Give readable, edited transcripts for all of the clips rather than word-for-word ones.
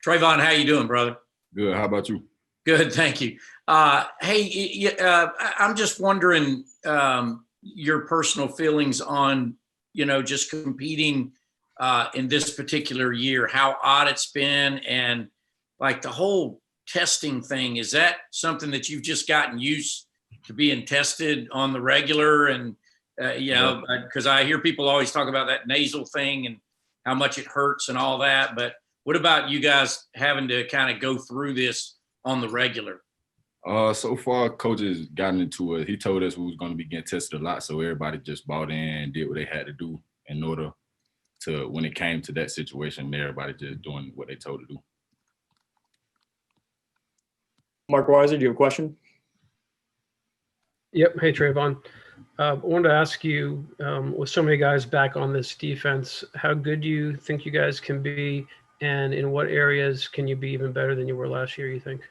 Travon, how you doing, brother? Good. How about you? Good, thank you. Hey, I'm just wondering your personal feelings on, just competing in this particular year, how odd it's been, and like the whole testing thing. Is that something that you've just gotten used to being tested on the regular? And, because I hear people always talk about that nasal thing and how much it hurts and all that. But what about you guys having to kind of go through this on the regular? So far, coach has gotten into it. He told us we was going to be getting tested a lot, so everybody just bought in and did what they had to do in order to, when it came to that situation, everybody just doing what they told to do. Mark Weiser, do you have a question? Yep. Hey, Travon. I wanted to ask you, with so many guys back on this defense, how good do you think you guys can be, and in what areas can you be even better than you were last year, you think?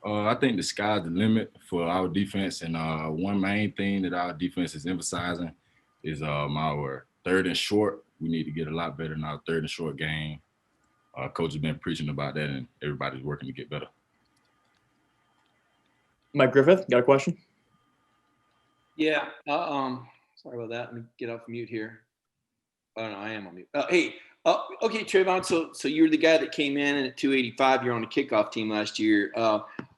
I think the sky's the limit for our defense, and one main thing that our defense is emphasizing is our third and short. We need to get a lot better in our third and short game. Coach has been preaching about that, and everybody's working to get better. Mike Griffith, got a question? Yeah. Sorry about that. Let me get off mute here. Oh no, I am on mute. Okay, Travon. So you're the guy that came in and at 285. You're on the kickoff team last year.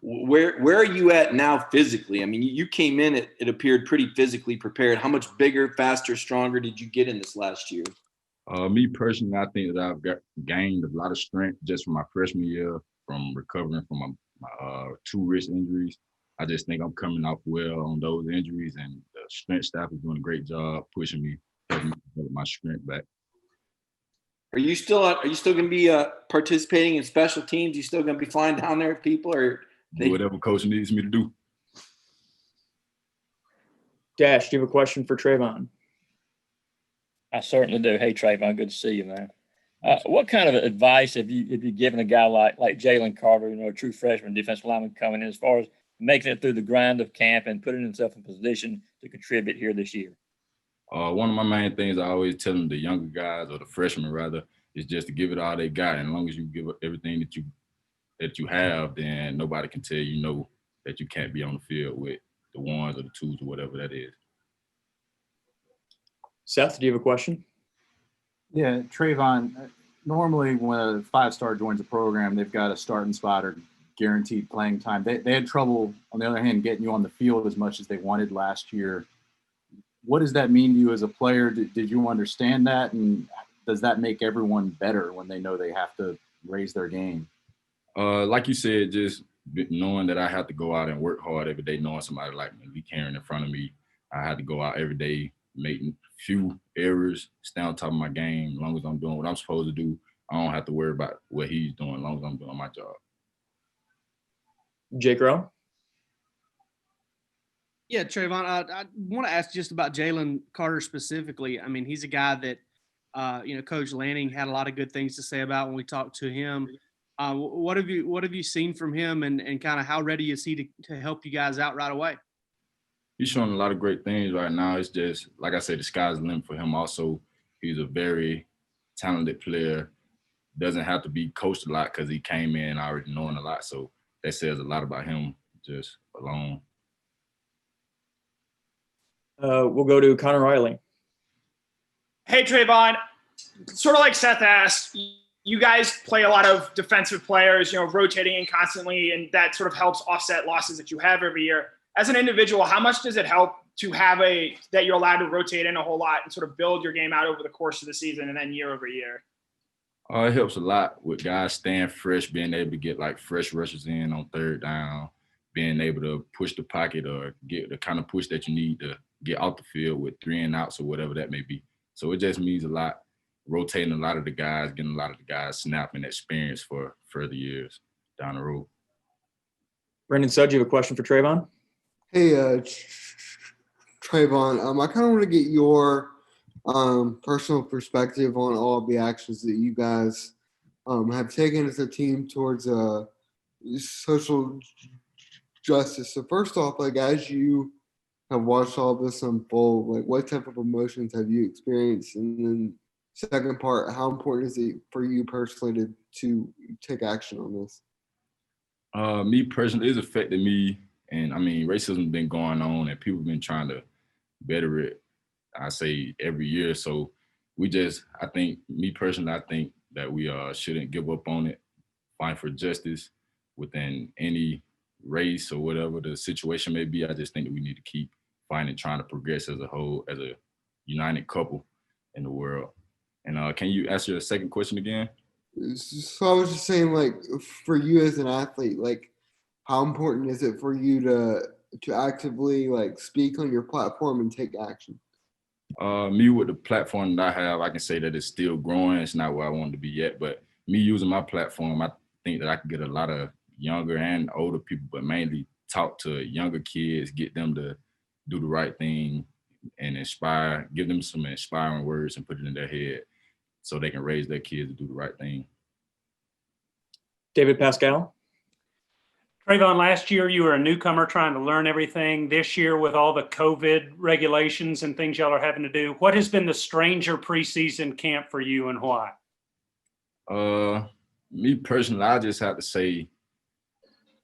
Where are you at now physically? I mean, you came in. It appeared pretty physically prepared. How much bigger, faster, stronger did you get in this last year? Me personally, I think that I've gained a lot of strength just from my freshman year, from recovering from my two wrist injuries. I just think I'm coming off well on those injuries, and the strength staff is doing a great job pushing me, helping me develop my strength back. Are you still going to be participating in special teams? You still going to be flying down there with people, or do whatever coach needs me to do? Dash, do you have a question for Travon? I certainly do. Hey, Travon, good to see you, man. What kind of advice have you given a guy like Jalen Carter, a true freshman defensive lineman coming in, as far as making it through the grind of camp and putting himself in position to contribute here this year? One of my main things I always tell them, the younger guys, or the freshmen rather, is just to give it all they got. And as long as you give up everything that you have, then nobody can tell you that you can't be on the field with the ones or the twos or whatever that is. Seth, do you have a question? Yeah, Travon, normally when a five-star joins a program, they've got a starting spot or guaranteed playing time. They had trouble, on the other hand, getting you on the field as much as they wanted last year. What does that mean to you as a player? Did you understand that? And does that make everyone better when they know they have to raise their game? Like you said, just knowing that I have to go out and work hard every day, knowing somebody like me, Lee Karen in front of me, I had to go out every day, making few errors, stay on top of my game. As long as I'm doing what I'm supposed to do, I don't have to worry about what he's doing as long as I'm doing my job. Jake Rowe? Yeah, Travon, I want to ask just about Jalen Carter specifically. I mean, he's a guy that, Coach Lanning had a lot of good things to say about when we talked to him. What have you seen from him, and kind of how ready is he to help you guys out right away? He's showing a lot of great things right now. It's just, like I said, the sky's the limit for him also. He's a very talented player. Doesn't have to be coached a lot because he came in already knowing a lot. So that says a lot about him just alone. We'll go to Connor Riley. Hey, Travon, sort of like Seth asked, you guys play a lot of defensive players, rotating in constantly, and that sort of helps offset losses that you have every year. As an individual, how much does it help to have that you're allowed to rotate in a whole lot and sort of build your game out over the course of the season and then year over year? It helps a lot with guys staying fresh, being able to get like fresh rushes in on third down, being able to push the pocket or get the kind of push that you need to get off the field with 3 and outs or whatever that may be. So it just means a lot, rotating a lot of the guys, getting a lot of the guys snapping experience for further years down the road. Brendan Sudge, you have a question for Travon? Hey, Travon, I kind of want to get your personal perspective on all of the actions that you guys have taken as a team towards social justice. So first off, as you have watched all this unfold, what type of emotions have you experienced? And then second part, how important is it for you personally to take action on this? Me personally, it's affected me, and I mean, racism been going on, and people been trying to better it. I say every year. So I think, me personally, I think that we shouldn't give up on it. Fight for justice within any race or whatever the situation may be. I just think that we need to keep fighting, trying to progress as a whole, as a united couple in the world. And can you ask your second question again? So I was just saying, like, for you as an athlete, like, how important is it for you to actively like speak on your platform and take action? Me with the platform that I have, I can say that it's still growing. It's not where I want to be yet, but me using my platform, I think that I can get a lot of younger and older people, but mainly talk to younger kids, get them to do the right thing and give them some inspiring words and put it in their head so they can raise their kids to do the right thing. David Pascal. Travon, last year you were a newcomer trying to learn everything. This year, with all the COVID regulations and things y'all are having to do, what has been the stranger preseason camp for you and why? Me personally, I just have to say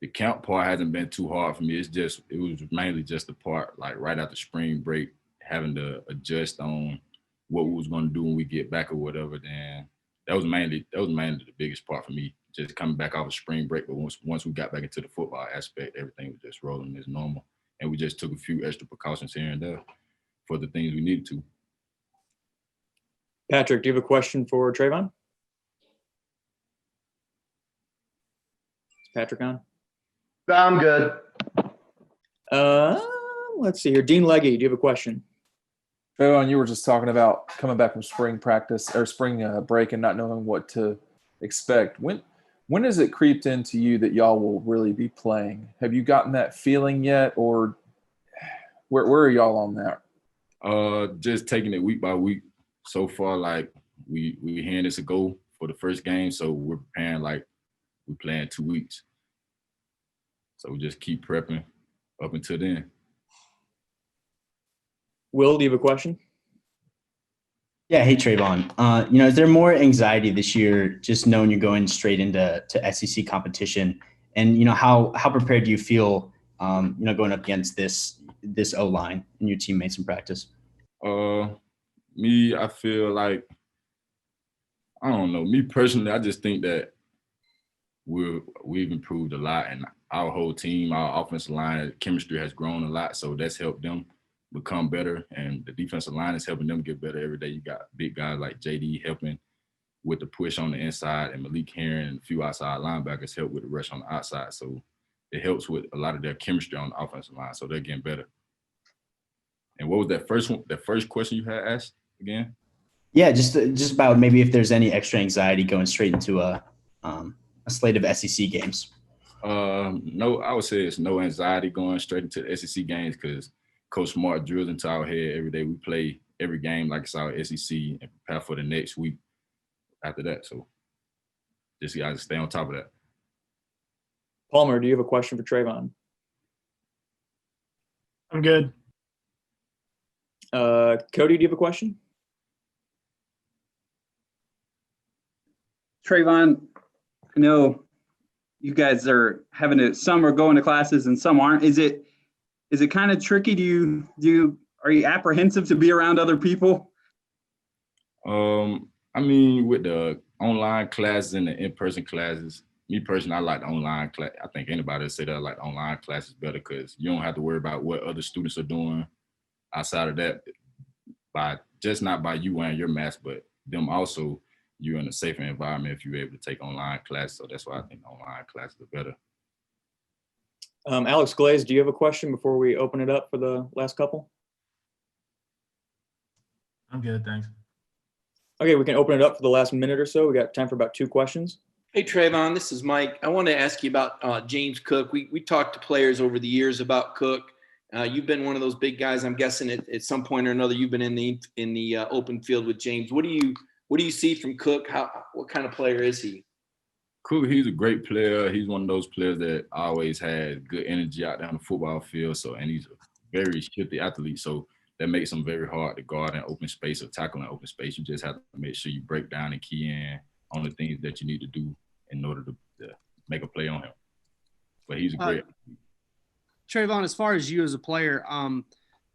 the camp part hasn't been too hard for me. It was mainly just the part like right after spring break, having to adjust on what we was going to do when we get back or whatever. Then that was mainly the biggest part for me, just coming back off of spring break. But once we got back into the football aspect, everything was just rolling as normal. And we just took a few extra precautions here and there for the things we needed to. Patrick, do you have a question for Travon? Is Patrick on? I'm good. Let's see here. Dean Legge, do you have a question? Travon, you were just talking about coming back from spring practice or spring break and not knowing what to expect. When has it creeped into you that y'all will really be playing? Have you gotten that feeling yet, or where are y'all on that? Just taking it week by week. So far, like we hearing this a go for the first game, so we're preparing like we play in 2 weeks. So we just keep prepping up until then. Will, do you have a question? Yeah. Hey, Travon. Is there more anxiety this year just knowing you're going straight into SEC competition? And, how prepared do you feel, going up against this O-line and your teammates in practice? Me, I feel like, I don't know. Me personally, I just think that we've improved a lot, and our whole team, our offensive line chemistry has grown a lot. So that's helped them become better, and the defensive line is helping them get better every day. You got big guys like JD helping with the push on the inside, and Malik Herring and a few outside linebackers help with the rush on the outside. So it helps with a lot of their chemistry on the offensive line. So they're getting better. And what was that first one? The first question you had asked again? Yeah, just about maybe if there's any extra anxiety going straight into a slate of SEC games. No, I would say it's no anxiety going straight into the SEC games because Coach Smart drills into our head every day. We play every game like it's our SEC and prepare for the next week after that. So just gotta stay on top of that. Palmer, do you have a question for Travon? I'm good. Cody, do you have a question? Travon, I know you guys are some are going to classes and some aren't. Is it kind of tricky? Are you apprehensive to be around other people? I mean, with the online classes and the in-person classes, me personally, I like the online class. I think anybody would say that I like the online classes better because you don't have to worry about what other students are doing outside of that, not by you wearing your mask, but them also, you're in a safer environment if you're able to take online classes. So that's why I think online classes are better. Alex Glaze, do you have a question before we open it up for the last couple? I'm good, thanks. Okay, we can open it up for the last minute or so. We got time for about 2 questions. Hey, Travon, this is Mike. I want to ask you about James Cook. We talked to players over the years about Cook. You've been one of those big guys. I'm guessing at some point or another you've been in the open field with James. What do you see from Cook? What kind of player is he? Cook, he's a great player. He's one of those players that always had good energy out there on the football field. And he's a very shifty athlete. So that makes them very hard to guard in open space or tackle in open space. You just have to make sure you break down and key in on the things that you need to do in order to make a play on him. But he's a great. Travon, as far as you as a player,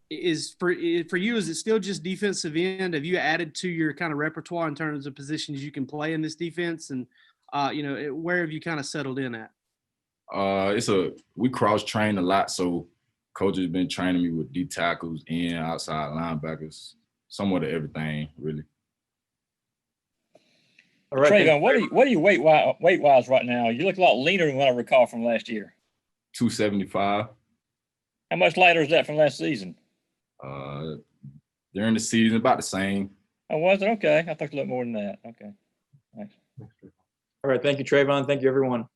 is for you, is it still just defensive end? Have you added to your kind of repertoire in terms of positions you can play in this defense? And, where have you kind of settled in at? We cross train a lot. So coach has been training me with D tackles and outside linebackers, somewhat of everything, really. All right. Travon, what are you weight wise right now? You look a lot leaner than what I recall from last year. 275. How much lighter is that from last season? During the season, about the same. Oh, was it? Okay. I thought you looked more than that. Okay. Thanks. All right. Thank you, Travon. Thank you, everyone.